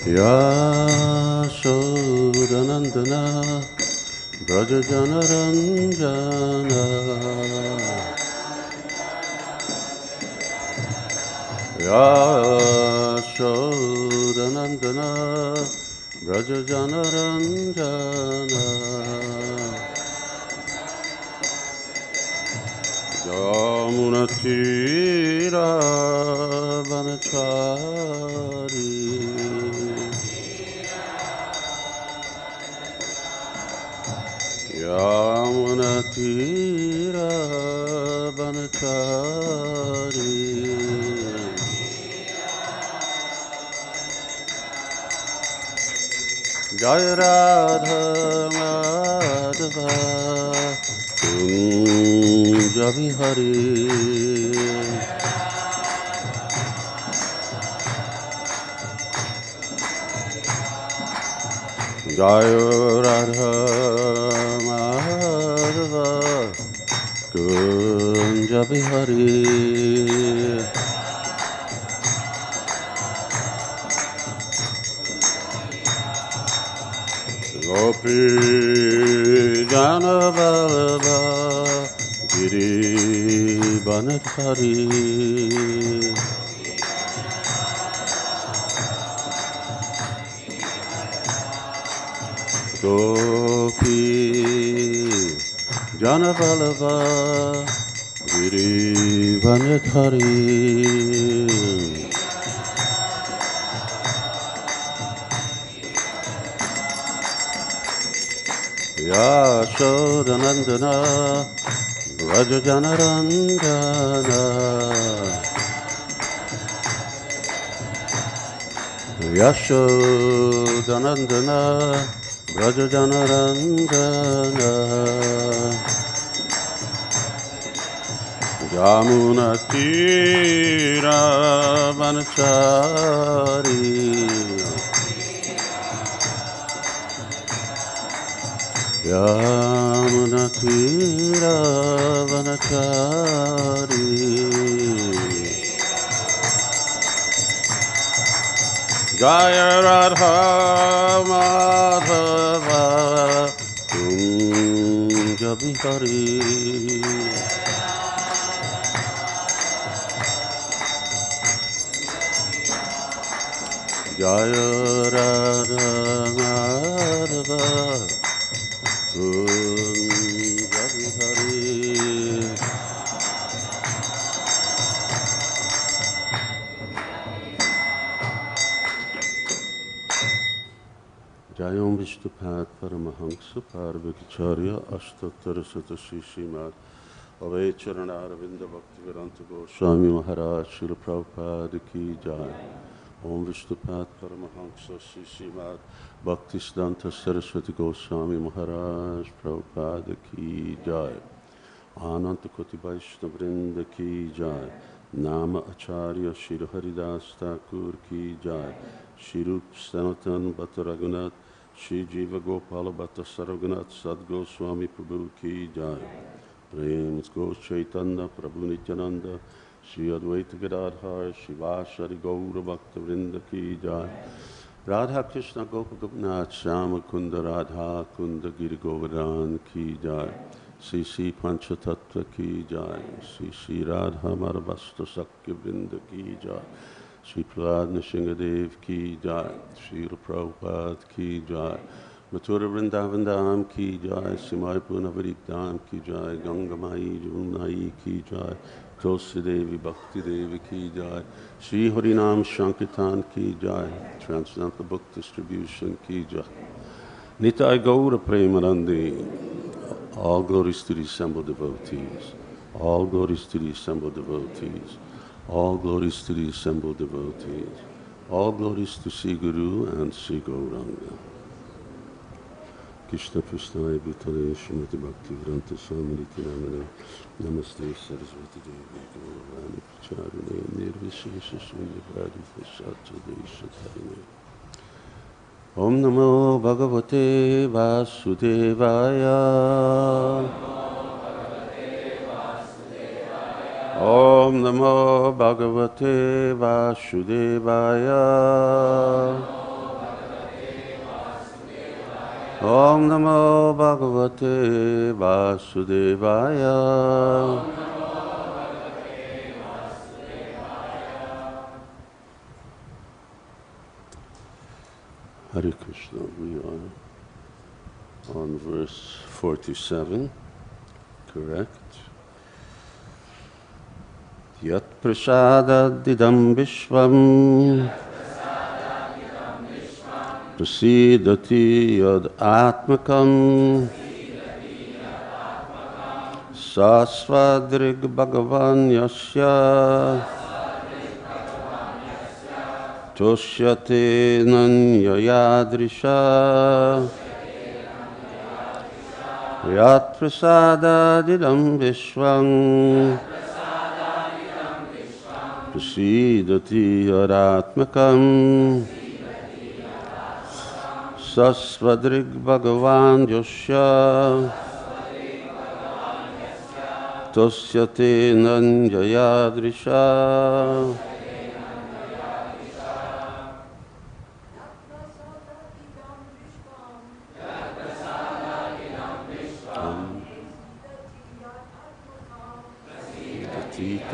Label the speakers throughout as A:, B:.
A: Yasodhanandana Brajajanaranjana Yasodhanandana Brajajanaranjana Yamunatira Vanachari Yamunatira Vanachari Jaya Radha Madhava Kunja Vihari Jaya Radha Madhava Kunja Vihari Gopi Jana Vallabha Giri Banadhari Gopi Jana Vallabha Giri Banadhari Yasodhanandana Brajajanaranjana Yasodhanandana Brajajanaranjana Yamunatira Vanachari Yamunatira Vanachari Jaya Radha Madhava Kunja Vihari Jaya Radha Madhava Kunja Vihari Jayam Vishnupad Paramahamsa Parvakacharya Ashtottara Satashi Srimad Avecharana Aravinda Bhaktivedanta Goswami Maharaj Srila Prabhupada Ki Jai Om Vishnupad Paramahamsa Srimad Bhaktisiddhanta Saraswati Goswami Maharaj Prabhupada Ki Jai Ananta Koti Vaishnava Vrinda Ki Jai Nama Acharya Shri Haridas Thakur Ki Jai Shri Rup Sanatan Bhatta Raghunath Shri Jiva Gopala Bhatta Sarvanath Sadgo Swami Prabhu Ki Jai Prem Ghosh Chaitanya Prabhu Nityananda Shri Advaita Gadadhar Shivashari Gaura Bhakta Vrinda Ki Jai Radha Krishna Gopa Gopinath Shama Kunda Radha Kunda Giri Govardhan Ki Jai Sri Sri Panchatattva Ki Jai Sri Sri Radha Madhavasta Sakya Vrinda Ki Jai Sri Prahlad Nrsimhadev Ki Jai Sri Prabhupada Ki Jai Mathura Vrindavan Dham Ki Jai Simai Punavarik Dham Ki Jai Gangamai Jamunai Ki Jai Tulsi Devi Bhakti Devi Ki Jai Sri Harinam Shankirtan Ki Jai Transcendental Book Distribution Ki Jai Nitai Gaura Premanandi. All glories to the assembled devotees. All glories to the assembled devotees. All glories to the assembled devotees. All glories to Sri Guru and Sri Gauranga. Krishna Prasnaya Bhutale Srimati Bhakti Vedanta Swami Namane Namaste Saraswati Devi Gauravani Pracharine Nirvishesha Shunyavadi Prasādati Tarine. Om Namo Bhagavate Vasudevaya. Om Namo Bhagavate Vasudevaya. Om Namo Bhagavate Vasudevaya. Hare Krishna. We are on verse 47, correct? Yat-prasādād idam viśvam prasīdati yad-ātmakam sva-dṛk bhagavān yasya toṣyate nanyayā dṛśā yat-prasādād idam viśvam prasīdati yad-ātmakam sva-dṛk bhagavān yasya toṣyate nanyayā dṛśā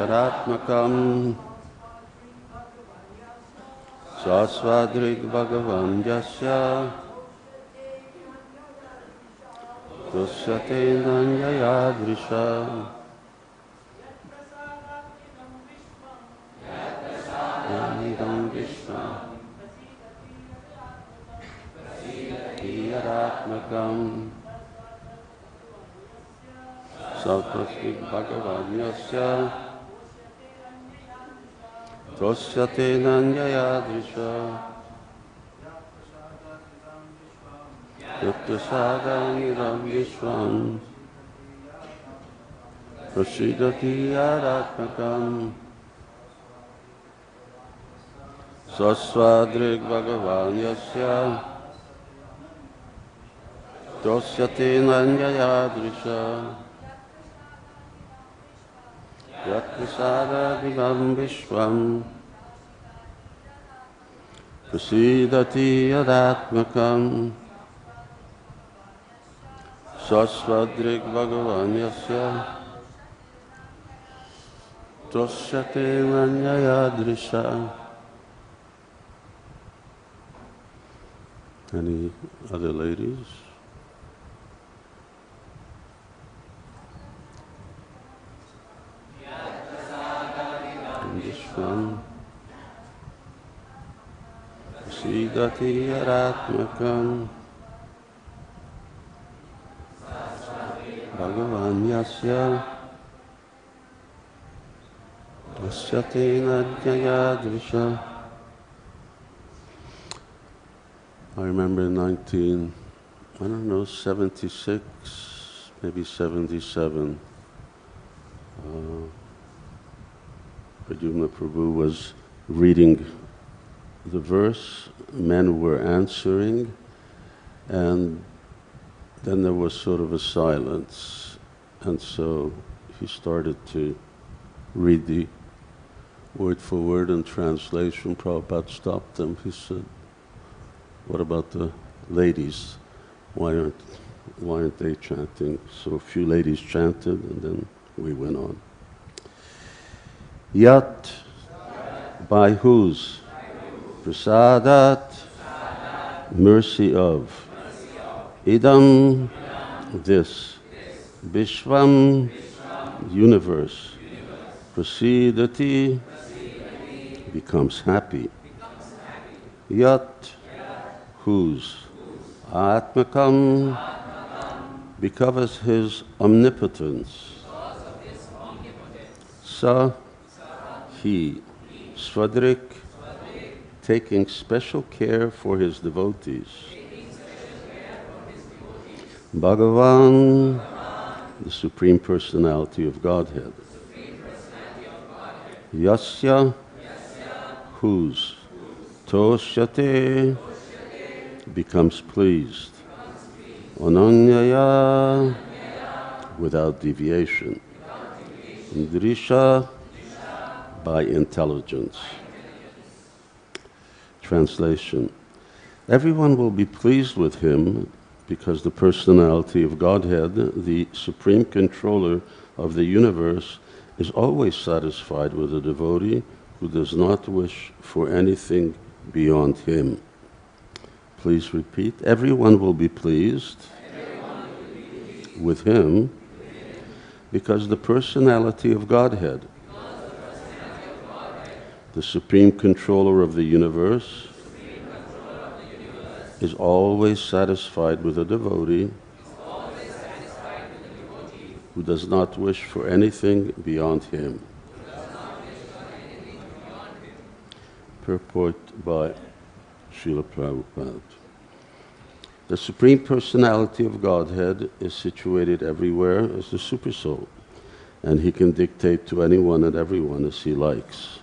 A: yad-ātmakam sva-dṛk bhagavān yasya toṣyate nanyayā dṛśā idam viśvam yad-ātmakam sva-dṛk bhagavān yasya toṣyate nanyayā dṛśā yat-prasādād idam viśvam prasīdati yad-ātmakam sva-dṛk bhagavān yasya toṣyate nanyayā dṛśā yat-prasādād idam viśvam prasīdati yad-ātmakam sva-dṛk bhagavān yasya toṣyate nanyayā dṛśā. Any other ladies? Viśvam prasīdati yad-ātmakam bhagavān yasya toṣyate nanyayā dṛśā. I remember in 76, maybe 77, Pradyumna Prabhu was reading the verse, men were answering, and then there was sort of a silence. And so he started to read the word for word and translation. Prabhupada stopped him. He said, "What about the ladies? Why aren't they chanting?" So a few ladies chanted, and then we went on. Yat, by whose? Prasādāt, mercy of. Idam, this. Viśvam, universe. Prasīdati, becomes happy. Yat, whose? Ātmakam, because his omnipotence. Sa, he. Sva-dṛk, taking special care for his devotees. Bhagavān, the Supreme Personality of Godhead. Yasya, whose? Toṣyate, becomes pleased. Ananyayā, without deviation. Dṛśā, by intelligence. Translation: everyone will be pleased with him because the personality of Godhead, the supreme controller of the universe, is always satisfied with a devotee who does not wish for anything beyond him. Please repeat. Everyone will be pleased with him because the personality of Godhead, the supreme controller of the universe, is always satisfied with a devotee who does not wish for anything beyond him. Purport by Srila Prabhupada. The Supreme Personality of Godhead is situated everywhere as the Supersoul, and he can dictate to anyone and everyone as he likes.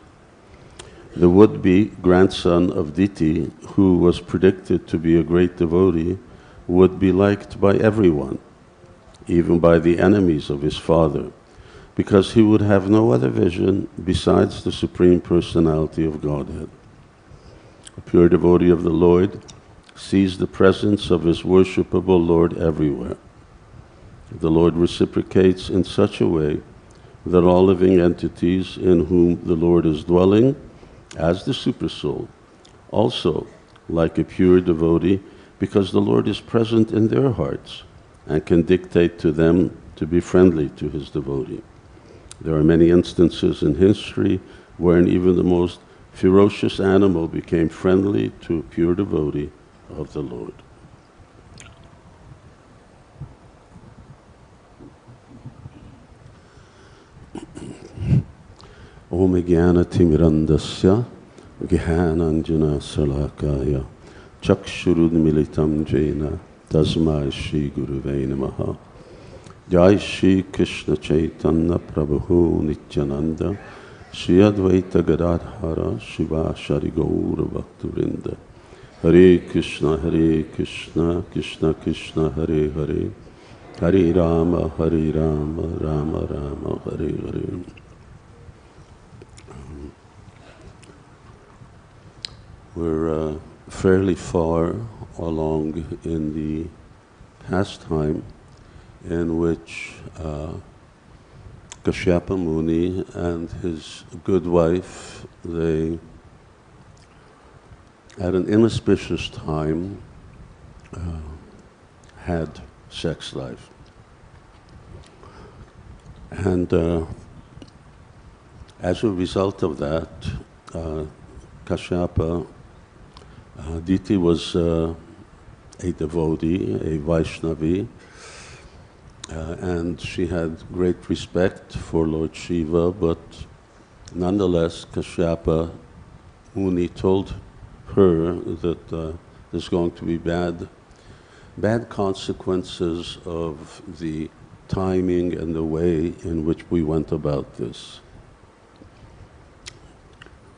A: The would-be grandson of Diti, who was predicted to be a great devotee, would be liked by everyone, even by the enemies of his father, because he would have no other vision besides the Supreme Personality of Godhead. A pure devotee of the Lord sees the presence of his worshipable Lord everywhere. The Lord reciprocates in such a way that all living entities in whom the Lord is dwelling, as the Supersoul, also like a pure devotee, because the Lord is present in their hearts and can dictate to them to be friendly to his devotee. There are many instances in history wherein even the most ferocious animal became friendly to a pure devotee of the Lord. Om Jnana-timirandasya Jnananjana Salakaya Chakshurudmilitam Jena Tasmai Shri Guruve Namaha. Jai Shri Krishna Chaitanya Prabhu Nityananda Shri Advaita Gadadhara Shiva Shari Gaura Bhaktivinoda. Hare Krishna, Krishna Krishna, Hare Hare, Hare Rama, Rama Rama, Hare Hare. We're fairly far along in the pastime in which Kashyapa Muni and his good wife, they at an inauspicious time had sex life. And as a result of that, Kashyapa, Diti was a devotee, a Vaishnavi, and she had great respect for Lord Shiva, but nonetheless Kashyapa Muni told her that there's going to be bad consequences of the timing and the way in which we went about this.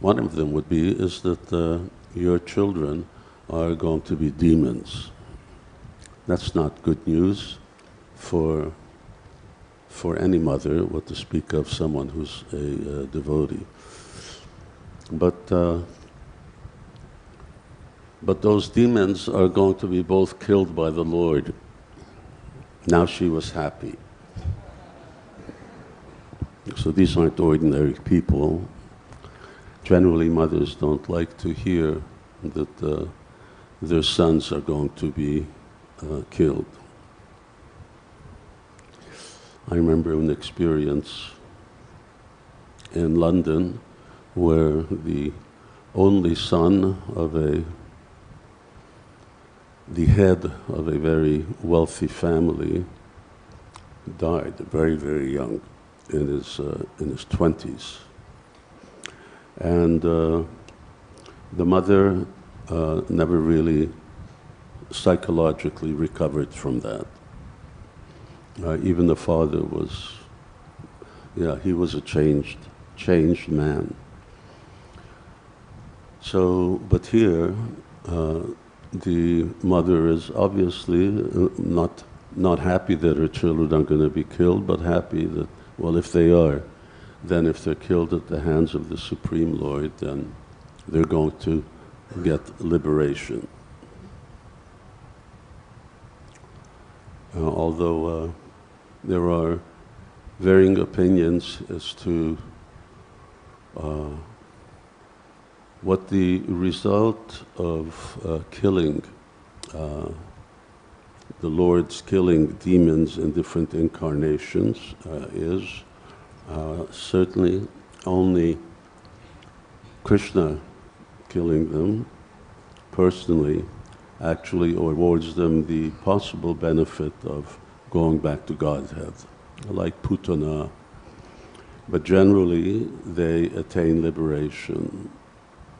A: One of them would be is that your children are going to be demons. That's not good news for any mother, what to speak of someone who's a devotee. But those demons are going to be both killed by the Lord. Now she was happy. So these aren't ordinary people. Generally, mothers don't like to hear that their sons are going to be killed. I remember an experience in London where the only son of the head of a very wealthy family died very, very young, in his 20s. And the mother never really psychologically recovered from that. Even the father was, he was a changed man. So, but here, the mother is obviously not happy that her children are going to be killed, but happy that, well, if they are, then if they're killed at the hands of the Supreme Lord, then they're going to get liberation. although there are varying opinions as to what the result of killing, the Lord's killing demons in different incarnations is. Certainly only Krishna killing them personally actually awards them the possible benefit of going back to Godhead, like Putana. But generally, they attain liberation.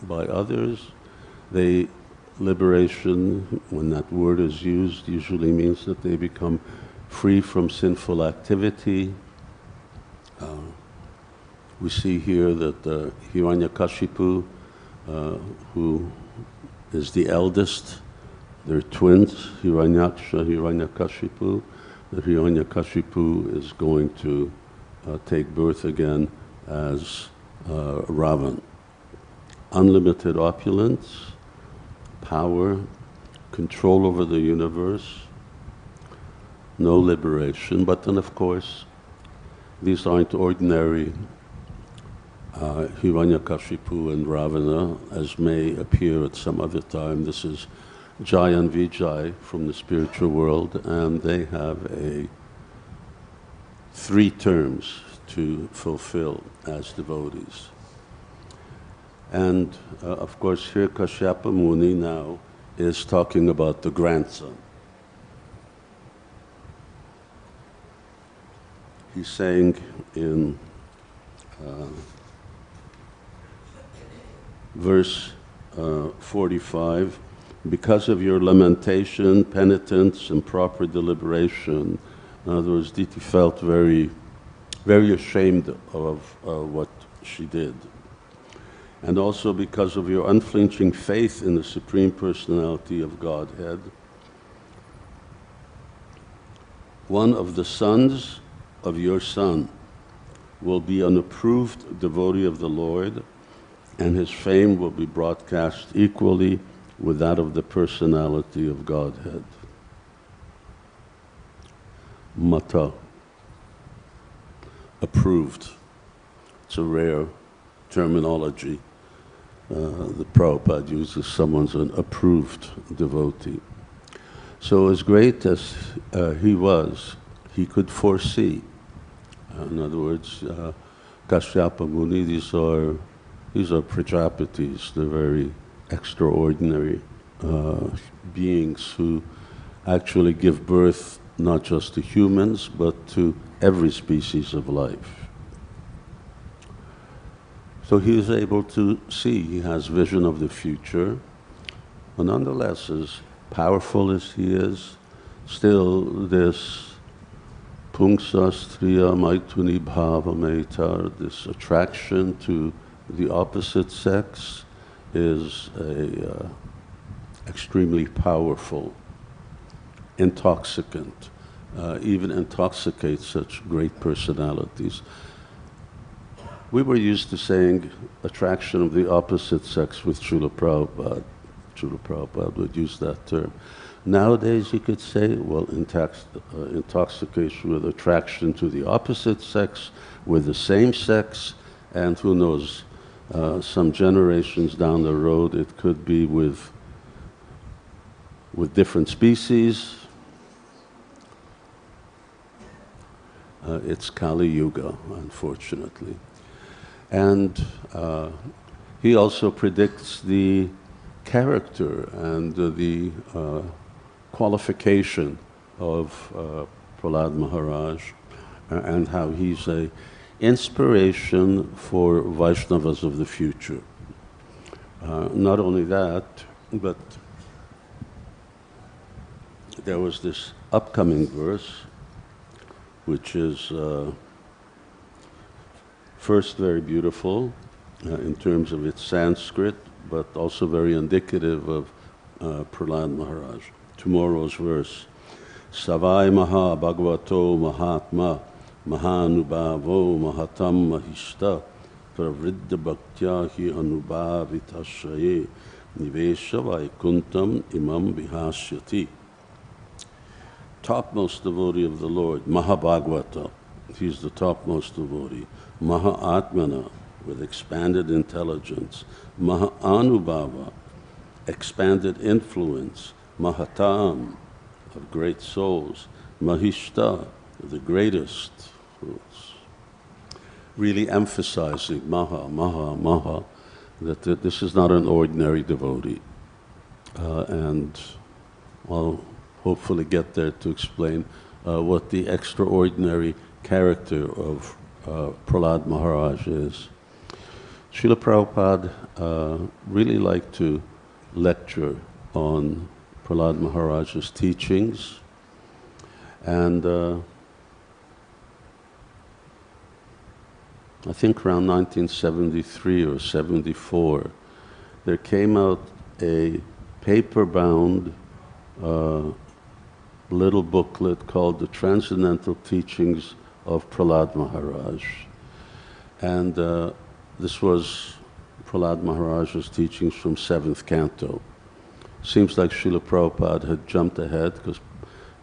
A: By others, liberation, when that word is used, usually means that they become free from sinful activity. We see here that Hiranyakashipu, who is the eldest, they're twins, Hiranyaksha, Hiranyakashipu. The Hiranyakashipu is going to take birth again as Ravan. Unlimited opulence, power, control over the universe, no liberation. But then, of course, these aren't ordinary Hiranyakashipu and Ravana, as may appear at some other time. This is Jai and Vijay from the spiritual world, and they have 3 terms to fulfill as devotees. And of course, here Kashyapa Muni now is talking about the grandson. He's saying in verse 45, because of your lamentation, penitence, and proper deliberation, in other words, Diti felt very, very ashamed of what she did. And also because of your unflinching faith in the Supreme Personality of Godhead, one of the sons of your son will be an approved devotee of the Lord, and his fame will be broadcast equally with that of the Personality of Godhead. Mata, approved. It's a rare terminology. The Prabhupada uses someone's an approved devotee. So as great as he was, he could foresee. In other words, Kashyapa Muni, these are Prajapatis. They're very extraordinary beings who actually give birth not just to humans, but to every species of life. So he is able to see, he has vision of the future, but nonetheless, as powerful as he is, still this pungsastriya maituni bhava maitar, this attraction to the opposite sex, is a extremely powerful intoxicant, even intoxicates such great personalities. We were used to saying attraction of the opposite sex with Srila Prabhupada. Srila Prabhupada would use that term. Nowadays you could say, well, intoxication with attraction to the opposite sex, with the same sex, and who knows, some generations down the road it could be with different species. It's Kali Yuga, unfortunately. And he also predicts the character and the qualification of Prahlad Maharaj, and how he's an inspiration for Vaishnavas of the future. Not only that, but there was this upcoming verse, which is first very beautiful in terms of its Sanskrit, but also very indicative of Prahlad Maharaj. Tomorrow's verse: Savai Maha Bhagavato Mahatma Mahanubhavo Mahatam Mahishta Pravriddha Bhaktya Hi Anubhavitashaye Nivesha Vaikuntam Imam Vihasyati. topmost devotee of the Lord, Mahabhagavata, he's the topmost devotee. Maha-atmana, with expanded intelligence. Maha-anubhava, expanded influence. Mahatam, of great souls. Mahishta, the greatest souls. Really emphasizing Maha, Maha, Maha, that this is not an ordinary devotee. And I'll hopefully get there to explain what the extraordinary character of Prahlād Maharaj is. Srila Prabhupada really liked to lecture on Prahlād Maharaj's teachings, and I think around 1973 or 74, there came out a paper-bound little booklet called The Transcendental Teachings of Prahlād Maharaj. And this was Prahlād Maharaj's teachings from 7th canto. Seems like Srila Prabhupada had jumped ahead, because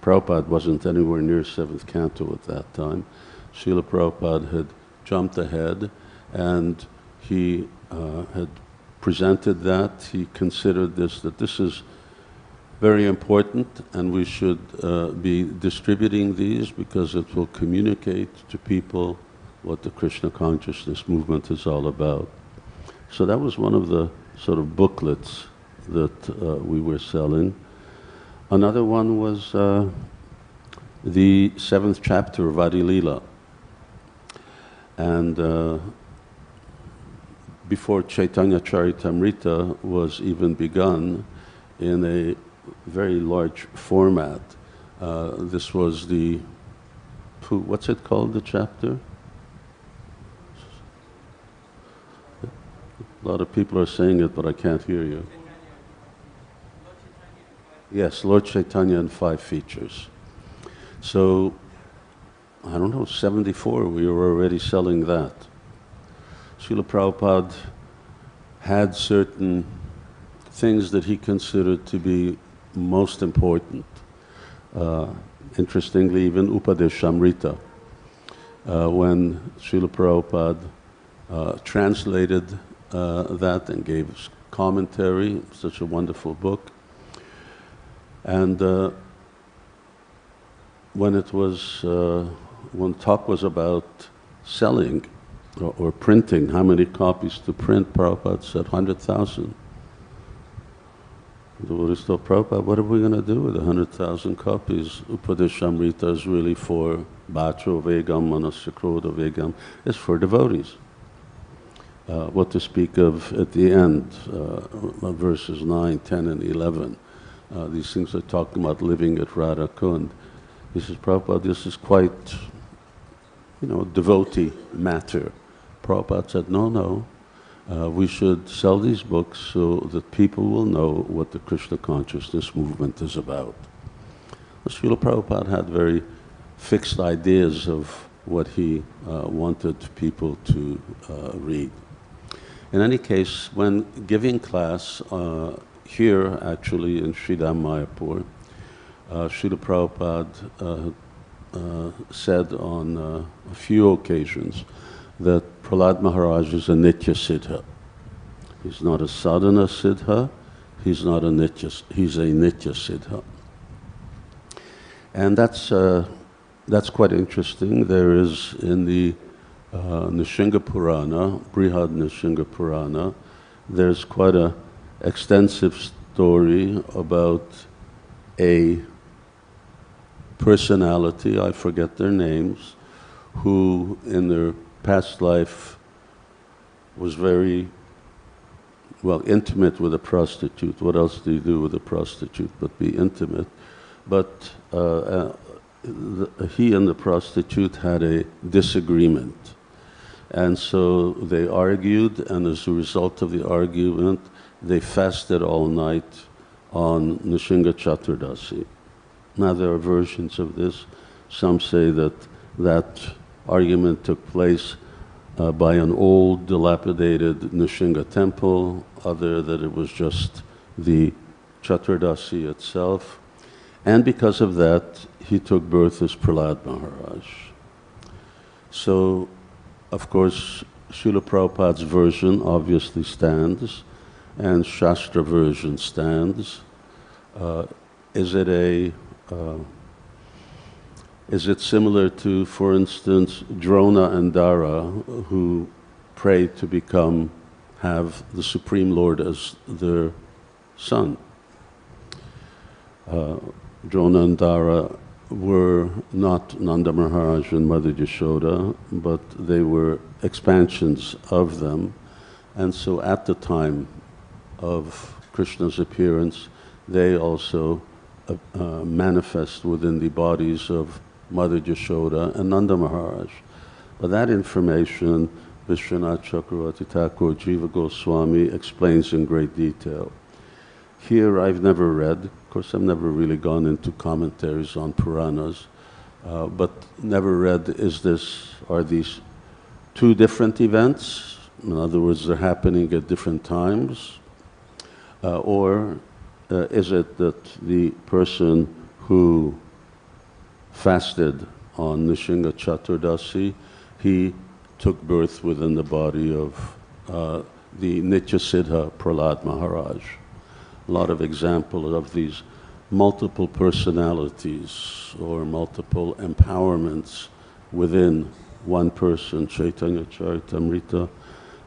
A: Prabhupada wasn't anywhere near 7th canto at that time. Srila Prabhupada had jumped ahead, and he had presented that. He considered that this is very important, and we should be distributing these because it will communicate to people what the Krishna consciousness movement is all about. So that was one of the sort of booklets that we were selling. Another one was the 7th chapter of Adi Leela. And before Chaitanya Charitamrita was even begun, in a very large format, this was the, what's it called, the chapter? A lot of people are saying it, but I can't hear you. Yes, Lord Chaitanya and 5 features. So, I don't know, 74, we were already selling that. Srila Prabhupada had certain things that he considered to be most important. Interestingly, even Upadeshamrita, when Srila Prabhupada translated that and gave us commentary, such a wonderful book. And when it was, when talk was about selling or printing, how many copies to print, Prabhupada said 100,000. The Buddhist told Prabhupada, what are we going to do with 100,000 copies? Upadeshamrita is really for Bhacho Vegam, Manasya Vegam, it's for devotees. What to speak of at the end, verses 9, 10, and 11. These things are talking about living at Radha Kund. He says, Prabhupada, this is quite, devotee matter. Prabhupada said, no, we should sell these books so that people will know what the Krishna consciousness movement is about. Srila Prabhupada had very fixed ideas of what he wanted people to read. In any case, when giving class here, actually in Sridham Mayapur, Srila Prabhupada said on a few occasions that Prahlād Maharaj is a Nitya Siddha. He's not a sadhana Siddha, he's not a Nitya, he's a Nitya Siddha. And that's quite interesting. There is in the Nishinga Purana, Brihad Nishinga Purana, there's quite a extensive story about a personality, I forget their names, who in their past life was very, intimate with a prostitute. What else do you do with a prostitute but be intimate? But he and the prostitute had a disagreement. And so they argued, and as a result of the argument, they fasted all night on Nishinga Chaturdasi. Now there are versions of this. Some say that argument took place by an old, dilapidated Nishinga temple, other that it was just the Chaturdasi itself. And because of that, he took birth as Prahlad Maharaj. So, of course, Srila Prabhupada's version obviously stands, and Shastra version stands. Is it similar to, for instance, Drona and Dara, who prayed to have the Supreme Lord as their son? Drona and Dara were not Nanda Maharaj and Mother Yashoda, but they were expansions of them. And so at the time of Krishna's appearance, they also manifest within the bodies of Mother Yashoda and Nanda Maharaj. But that information, Vishwanath Chakravarti Thakur Jiva Goswami explains in great detail. Here I've never read, of course I've never really gone into commentaries on Puranas, but never read, are these two different events? In other words, they're happening at different times? Or is it that the person who fasted on Nishinga Chaturdasi, he took birth within the body of the Nityasiddha Prahlad Maharaj? A lot of examples of these multiple personalities or multiple empowerments within one person. Chaitanya Charitamrita,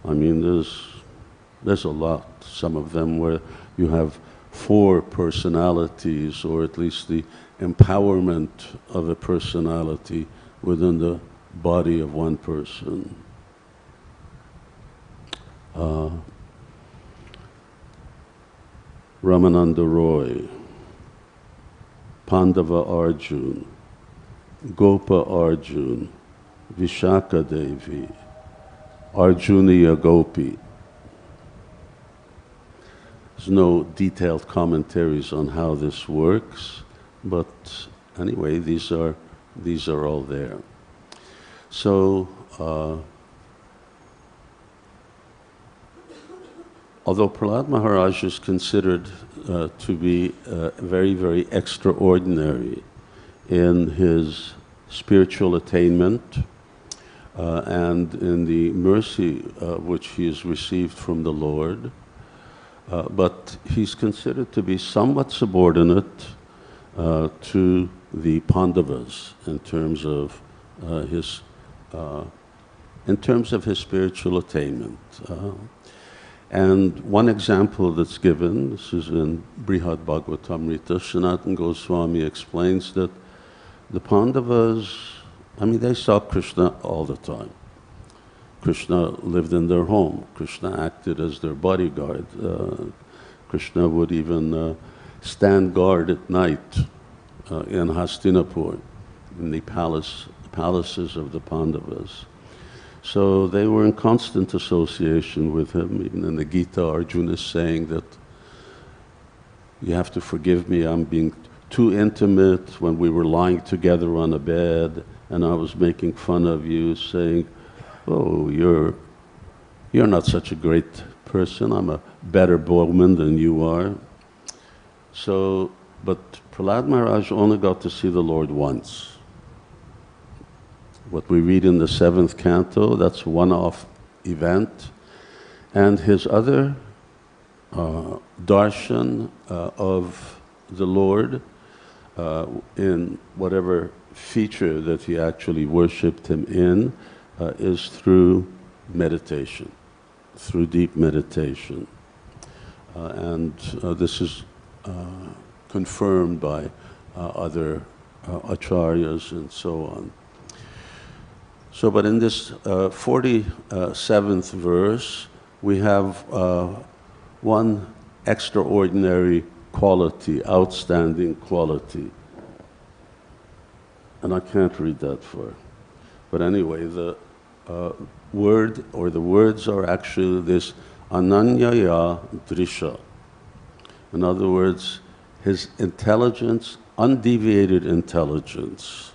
A: I mean, there's a lot. Some of them where you have 4 personalities, or at least the empowerment of a personality within the body of one person. Ramananda Roy, Pandava Arjun, Gopa Arjun, Vishaka Devi, Arjuniya Gopi. There's no detailed commentaries on how this works, but anyway, these are all there. So, although Prahlad Maharaj is considered to be very, very extraordinary in his spiritual attainment and in the mercy which he has received from the Lord, but he's considered to be somewhat subordinate to the Pandavas in terms of his spiritual attainment. And one example that's given, this is in Brihad Bhagavatamrita, Sanatana Goswami explains that the Pandavas, I mean, they saw Krishna all the time. Krishna lived in their home. Krishna acted as their bodyguard. Krishna would even stand guard at night in Hastinapur, in the palaces of the Pandavas. So they were in constant association with him. Even in the Gita, Arjuna is saying that you have to forgive me, I'm being too intimate. When we were lying together on a bed and I was making fun of you, saying, oh, you're not such a great person, I'm a better bowman than you are. So, but Prahlad Maharaj only got to see the Lord once. What we read in the 7th canto, that's a one-off event. And his other darshan of the Lord, in whatever feature that he actually worshipped him in, is through meditation, through deep meditation. And this is confirmed by other acharyas and so on. So, but in this 47th verse, we have one extraordinary quality, outstanding quality. And I can't read that far. But anyway, the word or the words are actually this ananyayā dṛśā. In other words, his intelligence, undeviated intelligence.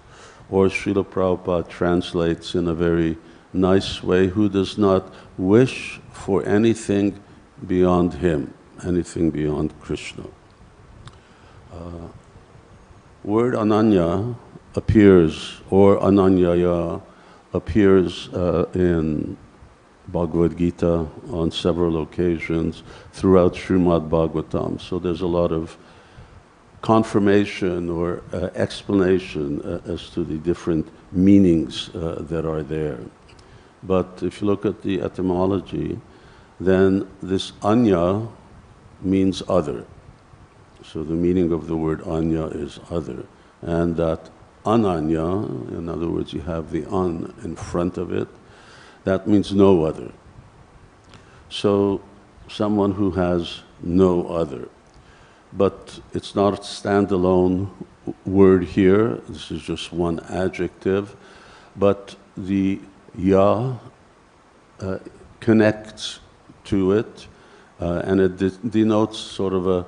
A: Or Srila Prabhupada translates in a very nice way, who does not wish for anything beyond him, anything beyond Krishna. word ananya appears, or ananyayā appears in Bhagavad Gita on several occasions throughout Srimad Bhagavatam. So there's a lot of confirmation or explanation as to the different meanings that are there. But if you look at the etymology, then this anya means other. So the meaning of the word anya is other. And that ananya, in other words, you have the an in front of it, that means no other. So someone who has no other. But it's not a standalone word here, this is just one adjective, but the ya connects to it, and it denotes sort of a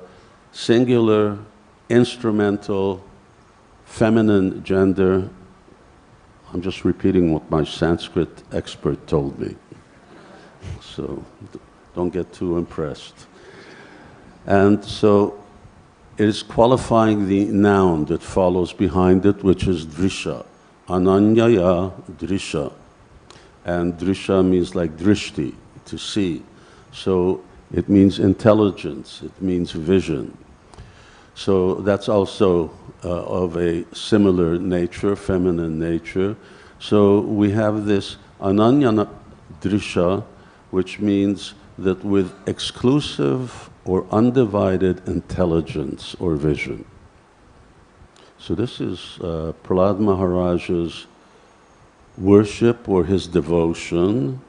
A: singular, instrumental, feminine gender. I'm just repeating what my Sanskrit expert told me, so don't get too impressed. And so it is qualifying the noun that follows behind it, which is dṛśā. Ananyayā dṛśā. And dṛśā means like drishti, to see. So it means intelligence, it means vision. So that's also of a similar nature, feminine nature. So we have this ananya dṛśā, which means that with exclusive or undivided intelligence or vision. So this is Prahlāda Maharaj's worship or his devotion.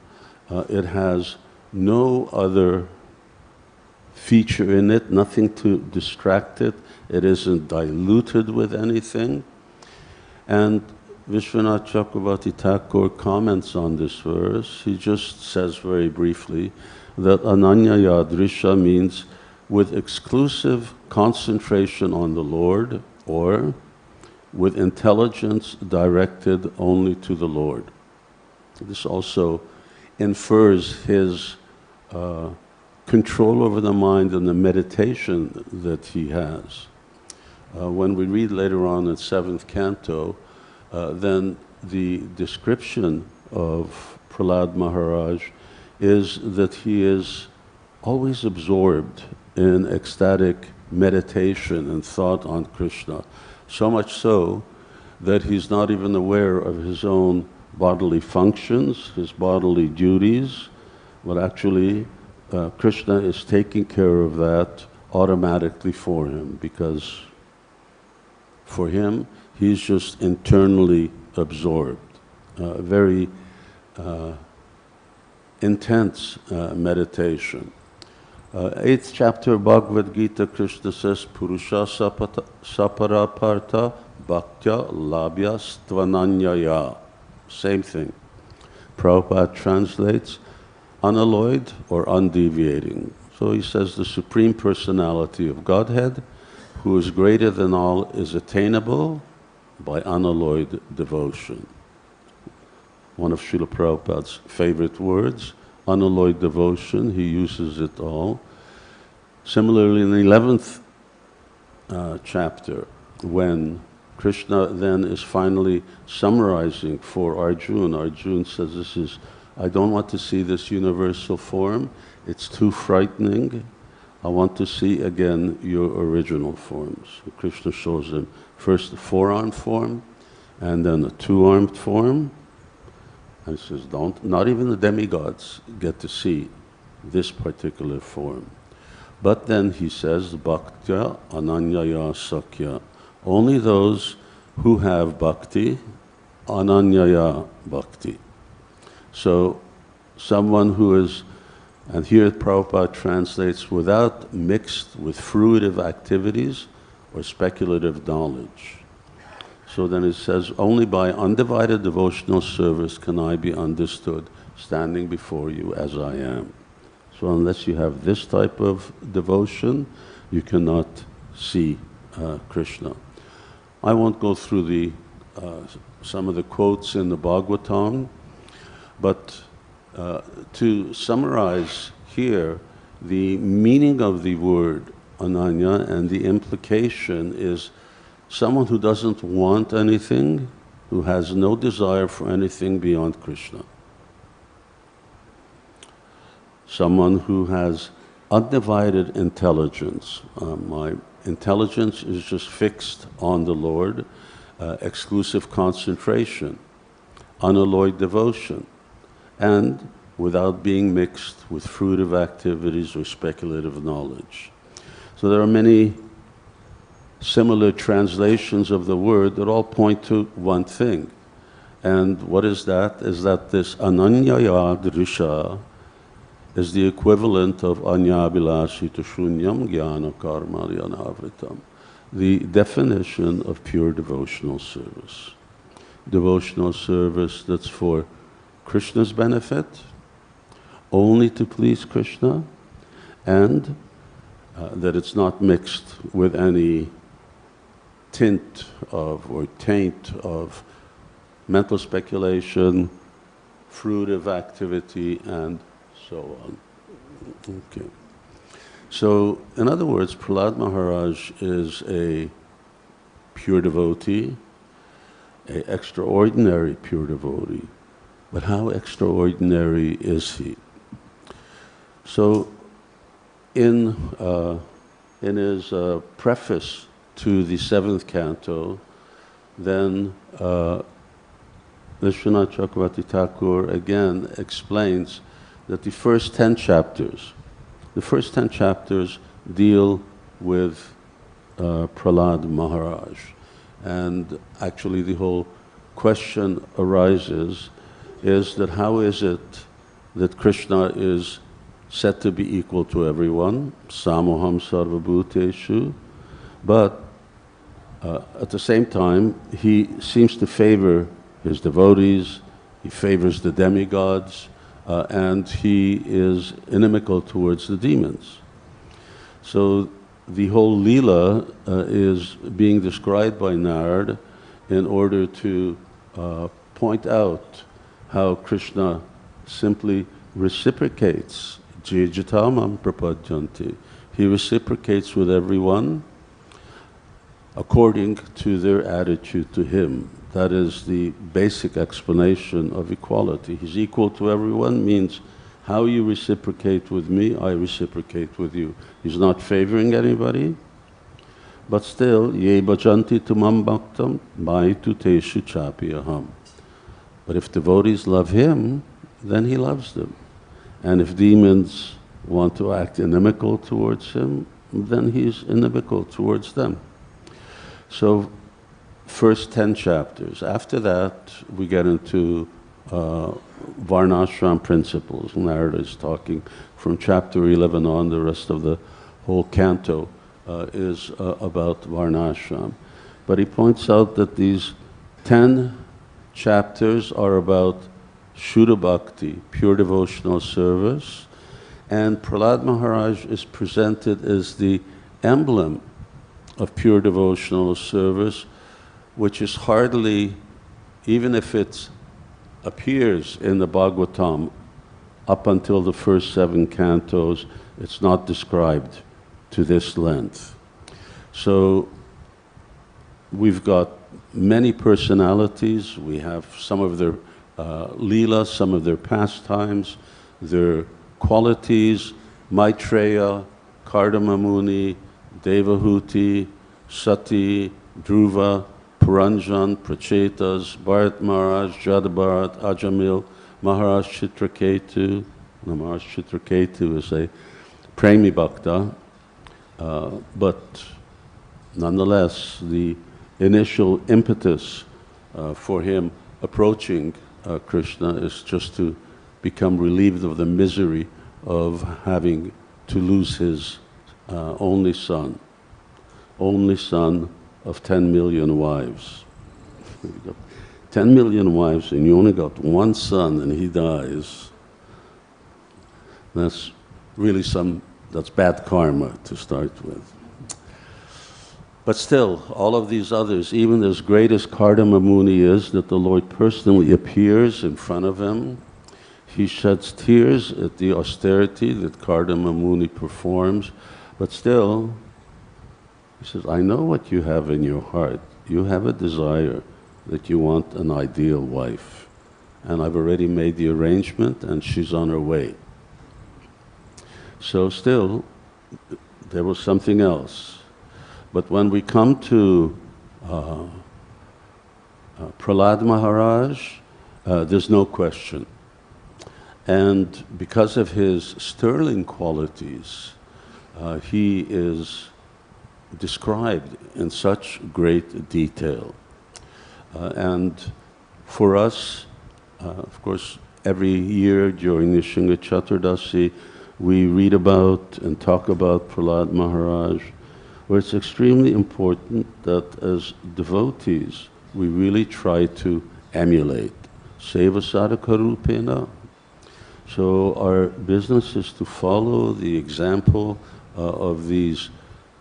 A: It has no other feature in it, nothing to distract it. It isn't diluted with anything. And Vishwanath Chakravarti Thakur comments on this verse. He just says very briefly that ananyayā dṛśā means with exclusive concentration on the Lord, or with intelligence directed only to the Lord. This also infers his control over the mind and the meditation that he has. When we read later on in 7th canto, then the description of Prahlāda Maharaj is that he is always absorbed in ecstatic meditation and thought on Krishna. So much so that he's not even aware of his own bodily functions, his bodily duties, but actually Krishna is taking care of that automatically for him, because for him, he's just internally absorbed. Very intense meditation. 8th chapter of Bhagavad Gita, Krishna says, Purusha saparapartha bhaktya labhya stvananyayā. Same thing. Prabhupada translates unalloyed or undeviating. So he says the Supreme Personality of Godhead, who is greater than all, is attainable by unalloyed devotion. One of Srila Prabhupada's favorite words, unalloyed devotion, he uses it all. Similarly, in the 11th chapter, when Krishna then is finally summarizing for Arjuna, Arjuna says, "This is, I don't want to see this universal form, it's too frightening. I want to see again your original forms." So Krishna shows him first the four-armed form, and then a two-armed form. And he says, not even the demigods get to see this particular form. But then he says, Bhaktya ananyayā sakya. Only those who have bhakti, ananyayā bhakti. So someone who is, and here Prabhupada translates, without mixed with fruitive activities or speculative knowledge. So then it says, only by undivided devotional service can I be understood standing before you as I am. So unless you have this type of devotion, you cannot see Krishna. I won't go through the some of the quotes in the Bhagavatam, but to summarize here, the meaning of the word ananya and the implication is someone who doesn't want anything, who has no desire for anything beyond Krishna. Someone who has undivided intelligence. My intelligence is just fixed on the Lord, exclusive concentration, unalloyed devotion, and without being mixed with fruitive activities or speculative knowledge. So there are many similar translations of the word that all point to one thing. And what is that? Is that this ananyayā dṛśā is the equivalent of anyabhilāsita shunyam jnana karma yanavritam, the definition of pure devotional service. Devotional service that's for Krishna's benefit, only to please Krishna, and that it's not mixed with any tint of or taint of mental speculation, fruitive activity, and so on. Okay. So, in other words, Prahlād Maharaj is a pure devotee, an extraordinary pure devotee. But how extraordinary is he? So, in his preface to the 7th canto, then Vishwanath Chakravarti Thakur again explains that the first 10 chapters deal with Prahlād Maharaj. And actually the whole question arises is that how is it that Krishna is said to be equal to everyone, samoham sarvabhuteshu, but at the same time he seems to favor his devotees, he favors the demigods, and he is inimical towards the demons. So the whole Leela is being described by Narad in order to point out how Krishna simply reciprocates, jijatamam prapadyanti. He reciprocates with everyone according to their attitude to him. That is the basic explanation of equality. He's equal to everyone means how you reciprocate with me, I reciprocate with you. He's not favoring anybody, but still, ye bhajanti tumam bhaktam maitu teshu chapi aham. But if devotees love him, then he loves them. And if demons want to act inimical towards him, then he's inimical towards them. So, first 10 chapters. After that, we get into varnashram principles. Narada is talking from chapter 11 on. The rest of the whole canto is about varnashram. But he points out that these 10 chapters are about Shuddha Bhakti, pure devotional service, and Prahlād Maharaj is presented as the emblem of pure devotional service, which is hardly, even if it appears in the Bhagavatam up until the first 7 cantos, it's not described to this length. So we've got many personalities. We have some of their leela, some of their pastimes, their qualities, Maitreya, Kardama Muni, Devahuti, Sati, Dhruva, Puranjan, Prachetas, Bharat Maharaj, Jadabharat, Ajamil, Maharaj Chitraketu. Maharaj Chitraketu is a Premi Bhakta, but nonetheless, the initial impetus for him approaching Krishna is just to become relieved of the misery of having to lose his only son of 10 million wives. 10 million wives and you only got one son and he dies. That's really that's bad karma to start with. But still, all of these others, even as great as Kardama Muni is, that the Lord personally appears in front of him, he sheds tears at the austerity that Kardama Muni performs, but still, He says, I know what you have in your heart. You have a desire that you want an ideal wife. And I've already made the arrangement and she's on her way. So still, there was something else. But when we come to Prahlād Maharaj, there's no question. And because of his sterling qualities, he is described in such great detail. And for us, of course, every year during Nishringa Chaturdasi, we read about and talk about Prahlād Maharaj, where it's extremely important that as devotees, we really try to emulate. Seva sadhaka-rūpena. So our business is to follow the example of these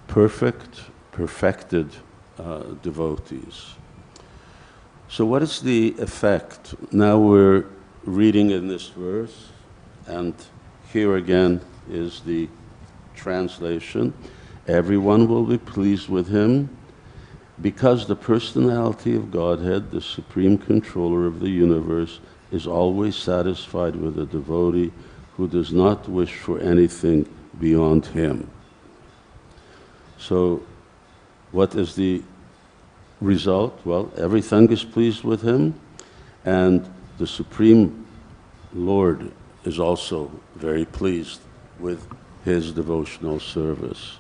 A: perfected devotees. So what is the effect? Now we're reading in this verse, and here again is the translation. Everyone will be pleased with him because the personality of Godhead, the supreme controller of the universe, is always satisfied with a devotee who does not wish for anything beyond him. So what is the result? Well, everything is pleased with him, and the Supreme Lord is also very pleased with his devotional service.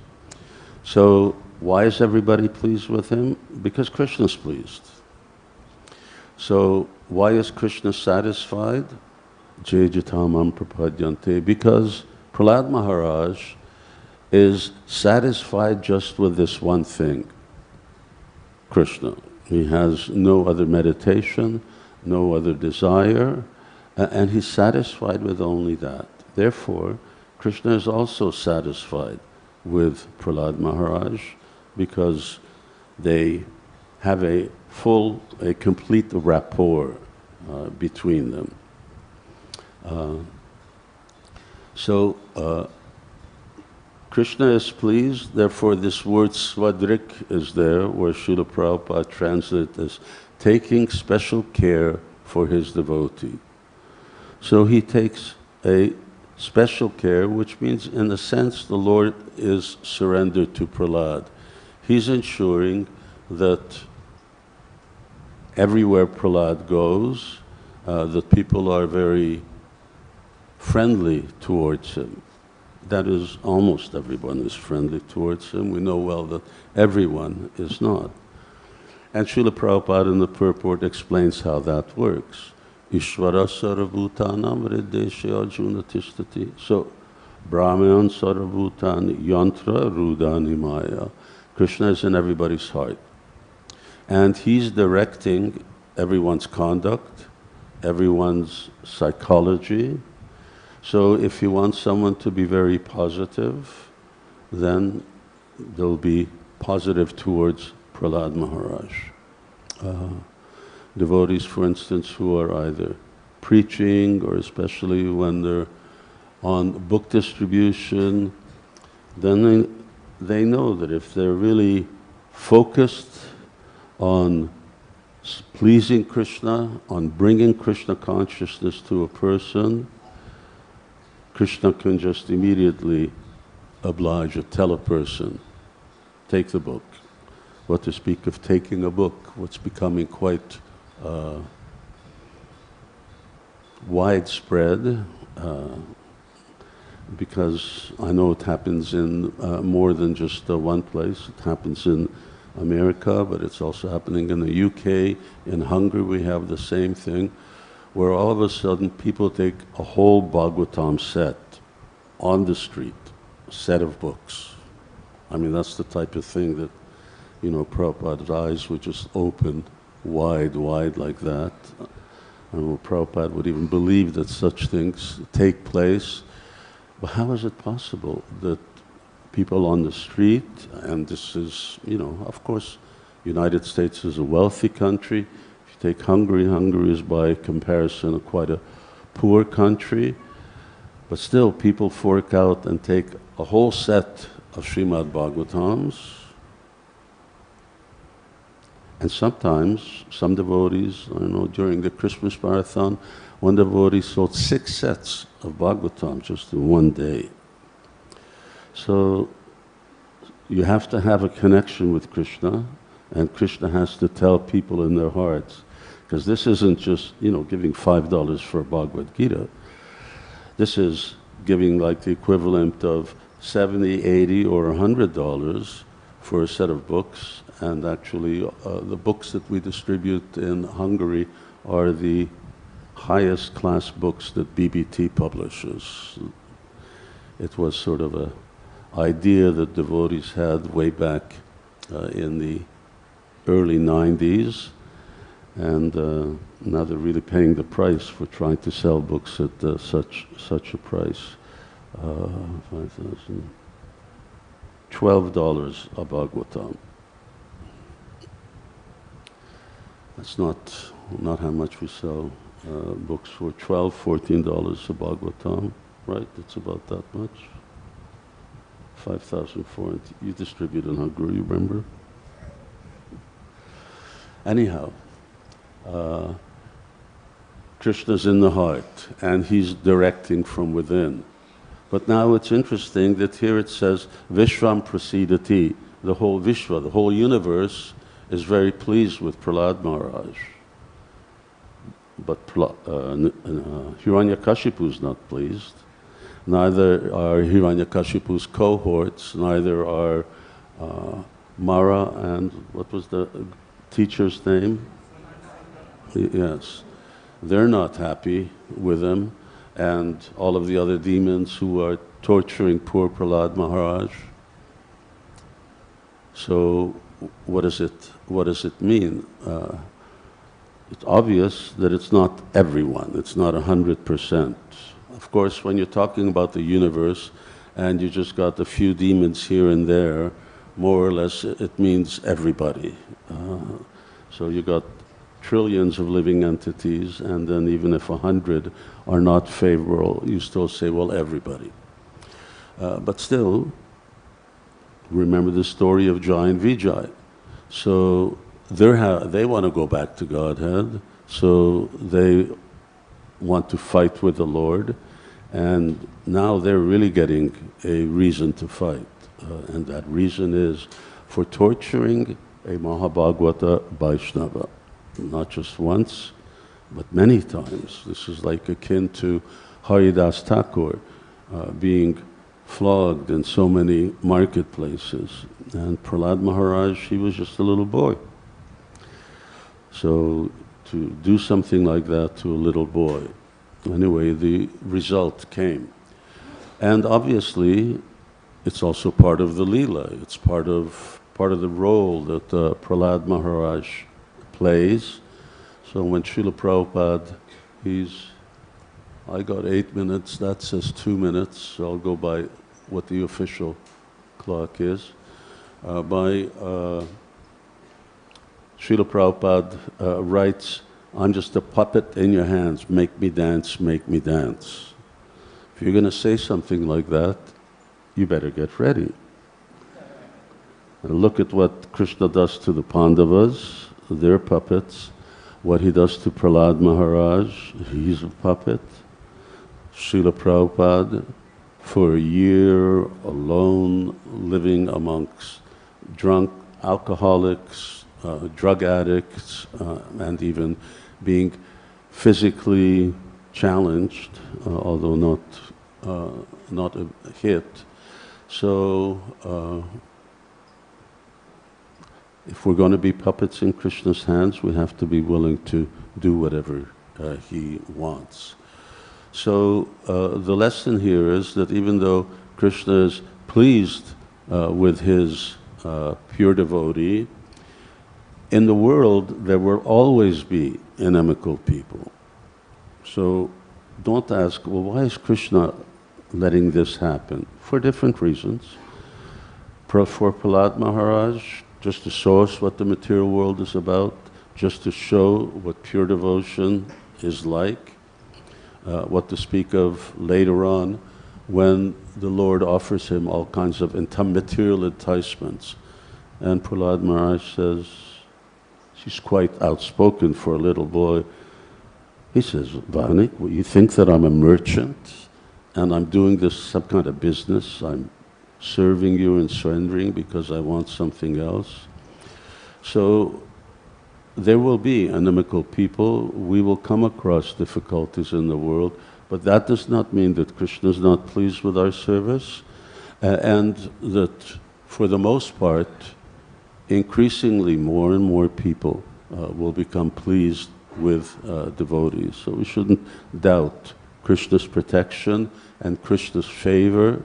A: So why is everybody pleased with him? Because Krishna is pleased. So why is Krishna satisfied? Jai jatamam prapadyante. Because Prahlād Maharaj is satisfied just with this one thing, Krishna. He has no other meditation, no other desire, and he's satisfied with only that. Therefore, Krishna is also satisfied with Prahlād Maharaj because they have a complete rapport between them. Krishna is pleased, therefore this word sva-dṛk is there, where Srila Prabhupada translates as taking special care for his devotee. So he takes a special care, which means in a sense the Lord is surrendered to Prahlād. He's ensuring that everywhere Prahlād goes, that people are very friendly towards him. That is, almost everyone is friendly towards him. We know well that everyone is not. And Srila Prabhupada in the Purport explains how that works. Ishvara sarvabhutanam hrideshe arjuna tishtati. So, Brahman sarvabhutani yantra rudani maya. Krishna is in everybody's heart. And he's directing everyone's conduct, everyone's psychology. So if you want someone to be very positive, then they'll be positive towards Prahlād Maharaj. Devotees, for instance, who are either preaching or especially when they're on book distribution, then they know that if they're really focused on pleasing Krishna, on bringing Krishna consciousness to a person, Krishna can just immediately oblige or tell a person, take the book. What to speak of taking a book, what's becoming quite widespread, because I know it happens in more than just one place. It happens in America, but it's also happening in the UK. In Hungary we have the same thing, where all of a sudden people take a whole Bhagavatam set on the street, a set of books. I mean, that's the type of thing that, Prabhupada's eyes would just open wide like that. And Prabhupada would even believe that such things take place. But how is it possible that people on the street, and this is, of course, United States is a wealthy country. Take Hungary, Hungary is by comparison quite a poor country, but still people fork out and take a whole set of Srimad Bhagavatams And sometimes, some devotees, I don't know, during the Christmas marathon, one devotee sold 6 sets of Bhagavatam just in one day. So you have to have a connection with Krishna, and Krishna has to tell people in their hearts. Because this isn't just, giving $5 for a Bhagavad Gita. This is giving like the equivalent of $70, $80, or $100 for a set of books. And actually, the books that we distribute in Hungary are the highest class books that BBT publishes. It was sort of an idea that devotees had way back in the early 90s, and now they're really paying the price for trying to sell books at such a price. $12 a Bhagavatam. That's not how much we sell books for. $12, $14 a Bhagavatam, right? It's about that much. 5,400. You distribute in Hungary, you remember? Anyhow, Krishna's in the heart, and he's directing from within. But now it's interesting that here it says, viśvam prasīdati, the whole Vishwa, the whole universe is very pleased with Prahlad Maharaj. But Hiranyakashipu is not pleased. Neither are Hiranyakashipu's cohorts, neither are Mara and what was the teacher's name? Yes. They're not happy with him, and all of the other demons who are torturing poor Prahlad Maharaj. So what does it mean? It's obvious that it's not everyone, it's not 100%. Of course, when you're talking about the universe and you just got a few demons here and there, more or less it means everybody. So you got trillions of living entities, and then even if 100 are not favorable, you still say, well, everybody. But still, remember the story of Jai and Vijay. So they want to go back to Godhead, so they want to fight with the Lord, and now they're really getting a reason to fight. And that reason is for torturing a Mahabhagavata Vaishnava. Not just once, but many times. This is like akin to Haridas Thakur being flogged in so many marketplaces. And Prahlad Maharaj, he was just a little boy. So to do something like that to a little boy, anyway, the result came. And obviously, it's also part of the Leela. It's part of the role that Prahlad Maharaj plays. So when Srila Prabhupada, I got 8 minutes, that says 2 minutes, so I'll go by what the official clock is. Srila Prabhupada writes, I'm just a puppet in your hands, make me dance, make me dance. If you're going to say something like that, you better get ready. And look at what Krishna does to the Pandavas, they're puppets. What he does to Prahlad Maharaj, he's a puppet. Srila Prabhupada, for a year alone, living amongst drunk alcoholics, drug addicts, and even being physically challenged, although not a hit. So if we're going to be puppets in Krishna's hands, we have to be willing to do whatever he wants. So the lesson here is that even though Krishna is pleased with his pure devotee, in the world there will always be inimical people. So don't ask, well, why is Krishna letting this happen? For different reasons. For Prahlad Maharaj, just to show us what the material world is about, just to show what pure devotion is like, what to speak of later on when the Lord offers him all kinds of material enticements. And Prahlad Maharaj says, She's quite outspoken for a little boy. He says, Vanik, you think that I'm a merchant and I'm doing this some kind of business? I'm serving you and surrendering because I want something else? So there will be inimical people. We will come across difficulties in the world, but that does not mean that Krishna is not pleased with our service, and that for the most part, increasingly more and more people will become pleased with devotees. So we shouldn't doubt Krishna's protection and Krishna's favor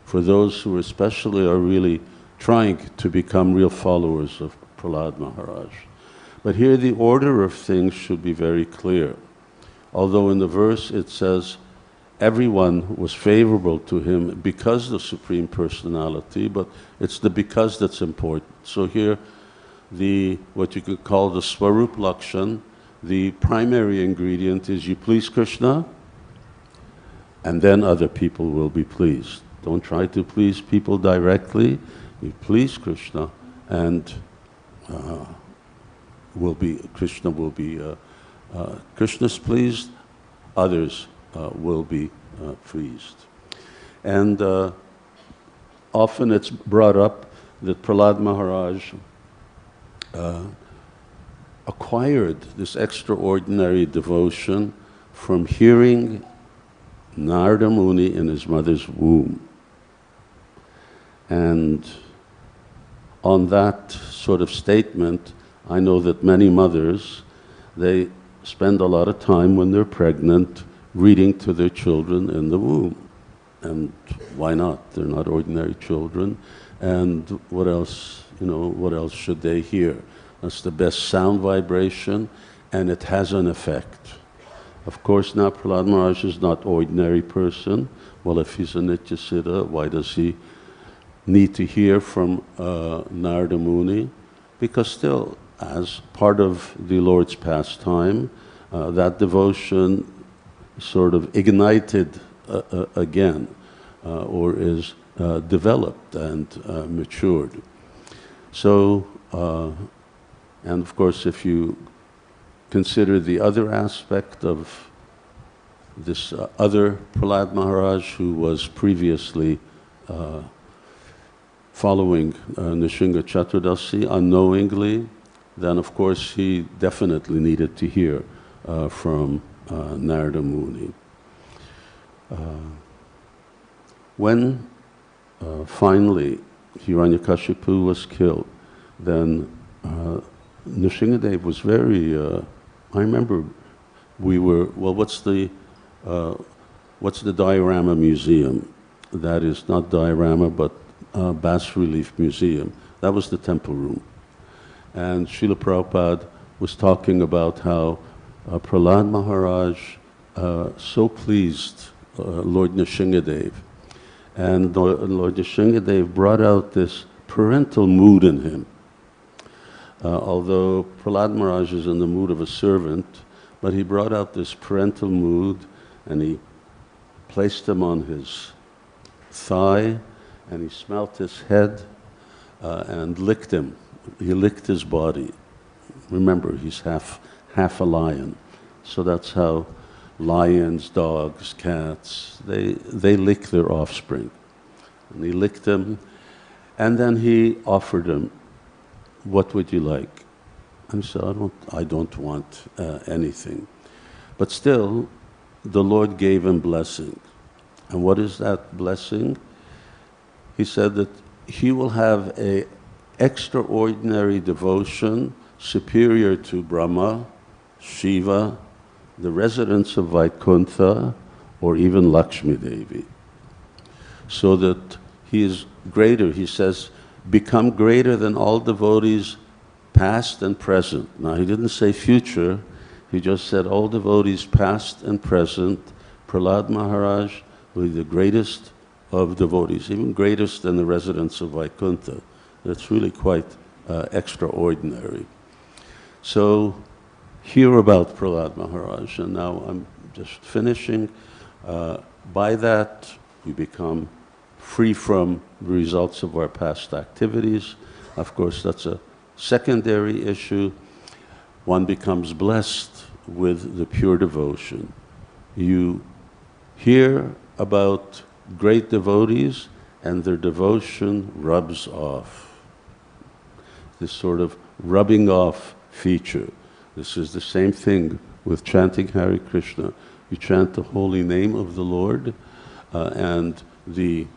A: for those who especially are really trying to become real followers of Prahlad Maharaj. But here the order of things should be very clear. Although in the verse it says everyone was favorable to him because of the Supreme Personality, but it's the because that's important. So here what you could call the Svarup Lakshan, the primary ingredient is you please Krishna, and then other people will be pleased. Don't try to please people directly. You please Krishna, and Krishna's pleased, others will be pleased. And often it's brought up that Prahlad Maharaj acquired this extraordinary devotion from hearing Narada Muni in his mother's womb. And on that sort of statement, I know that many mothers, they spend a lot of time when they're pregnant reading to their children in the womb. And why not? They're not ordinary children. And what else, what else should they hear? That's the best sound vibration, and it has an effect. Of course, now Prahlad Maharaj is not an ordinary person. Well, if he's a Nityasiddha, why does he need to hear from Narada Muni? Because still, as part of the Lord's pastime, that devotion sort of ignited again, or is developed and matured. So, and of course, if you consider the other aspect of this other Prahlad Maharaj, who was previously following Nishinga Chaturdasi unknowingly, then of course he definitely needed to hear from Narada Muni. When finally Hiranyakashipu was killed, then Nrsimhadev was very, I remember we were, well, what's the Diorama Museum? That is not Diorama, but Bas-Relief Museum. That was the temple room. And Srila Prabhupada was talking about how Prahlad Maharaj so pleased Lord Nrsimhadev. And Lord Nrsimhadev brought out this parental mood in him. Although Prahlad Maharaj is in the mood of a servant, but he brought out this parental mood, and he placed him on his thigh, and he smelt his head and licked him. He licked his body. Remember, he's half a lion. So that's how lions, dogs, cats, they lick their offspring. And he licked them, and then he offered him, what would you like? And he said, I don't want anything. But still, the Lord gave him blessing. And what is that blessing? He said that he will have an extraordinary devotion superior to Brahma, Shiva, the residents of Vaikuntha, or even Lakshmi Devi. So that he is greater, he says, become greater than all devotees past and present. Now he didn't say future, he just said all devotees past and present. Prahlad Maharaj will be the greatest of devotees, even greatest than the residents of Vaikuntha. That's really quite extraordinary. So hear about Prahlad Maharaj, and now I'm just finishing. By that, we become free from the results of our past activities. Of course, that's a secondary issue. one becomes blessed with the pure devotion. You hear about great devotees and their devotion rubs off. This sort of rubbing off feature. This is the same thing with chanting Hare Krishna. You chant the holy name of the Lord, and the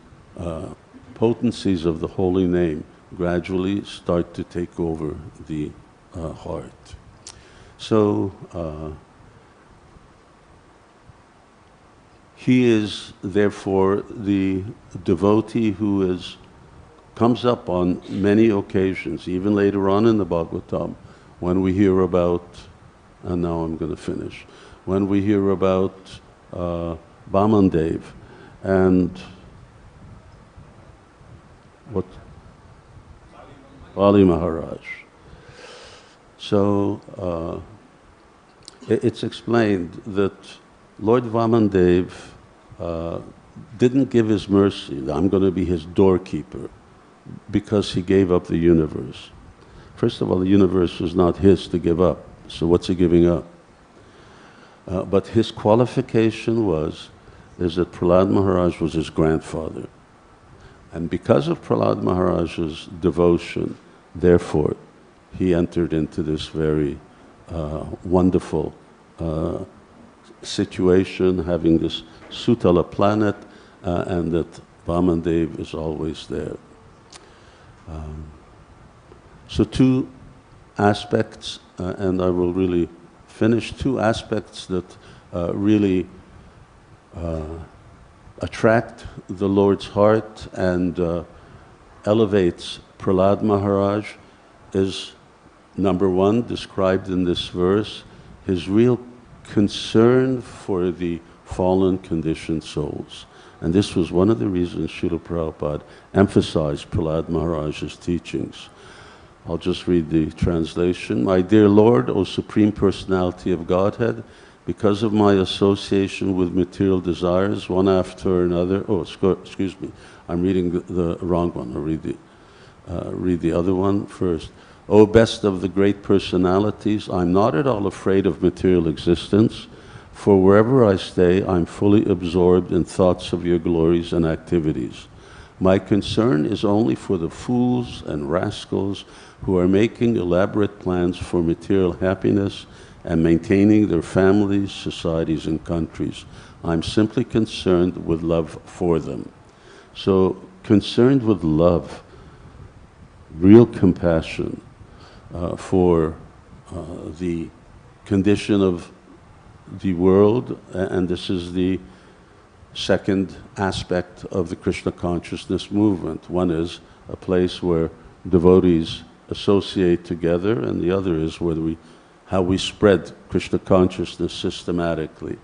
A: potencies of the holy name gradually start to take over the heart. So he is therefore the devotee who comes up on many occasions, even later on in the Bhagavatam, when we hear about, and now I'm going to finish, when we hear about Vamandev and what? Bali Maharaj. So it's explained that Lord Vamandev didn't give his mercy, I'm going to be his doorkeeper, because he gave up the universe. First of all, the universe was not his to give up, so what's he giving up? But his qualification is that Prahlad Maharaj was his grandfather. And because of Prahlad Maharaj's devotion, therefore, he entered into this very wonderful situation, having this Sutala planet, and that Vamandev is always there. So two aspects, and I will really finish, two aspects that really attract the Lord's heart and elevates Prahlad Maharaj is, number one, described in this verse, his real concern for the fallen conditioned souls. And this was one of the reasons Srila Prabhupada emphasized Prahlad Maharaj's teachings. I'll just read the translation. My dear Lord, O Supreme Personality of Godhead, because of my association with material desires, one after another, excuse me, I'm reading the wrong one. I'll read the other one first. O best of the great personalities, I'm not at all afraid of material existence, for wherever I stay, I'm fully absorbed in thoughts of your glories and activities. My concern is only for the fools and rascals who are making elaborate plans for material happiness and maintaining their families, societies, and countries. I'm simply concerned with love for them. So, concerned with love, real compassion for the condition of the world, and this is the second aspect of the Krishna consciousness movement. One is a place where devotees associate together, and the other is how we spread Krishna consciousness systematically.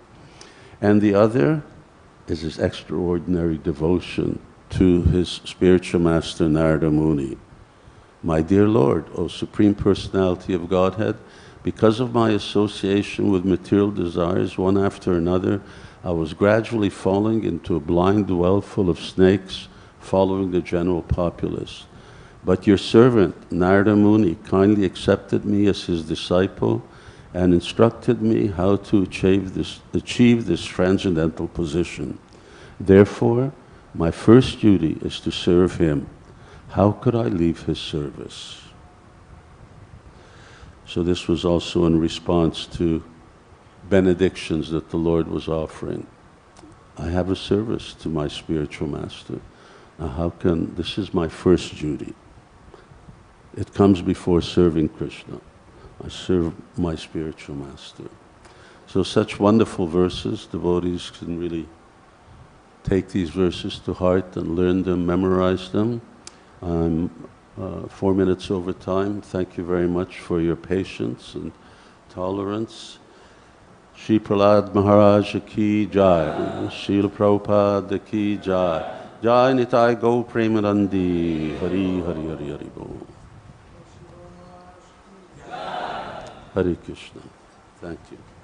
A: And the other is his extraordinary devotion to his spiritual master Narada Muni. My dear Lord, O Supreme Personality of Godhead, because of my association with material desires, one after another, I was gradually falling into a blind well full of snakes, following the general populace. But your servant, Narada Muni, kindly accepted me as his disciple and instructed me how to achieve this transcendental position. Therefore, my first duty is to serve him. How could I leave his service? So this was also in response to benedictions that the Lord was offering. I have a service to my spiritual master. Now this is my first duty. It comes before serving Krishna. I serve my spiritual master. So such wonderful verses, devotees can really take these verses to heart and learn them, memorize them. I'm 4 minutes over time. Thank you very much for your patience and tolerance. Shri Prahlad Maharaj ki jai, Srila Prabhupada ki jai, Jai Nitai Go Premanandi, Hari Hari Hari Hari Bo. Hare Krishna. Thank you.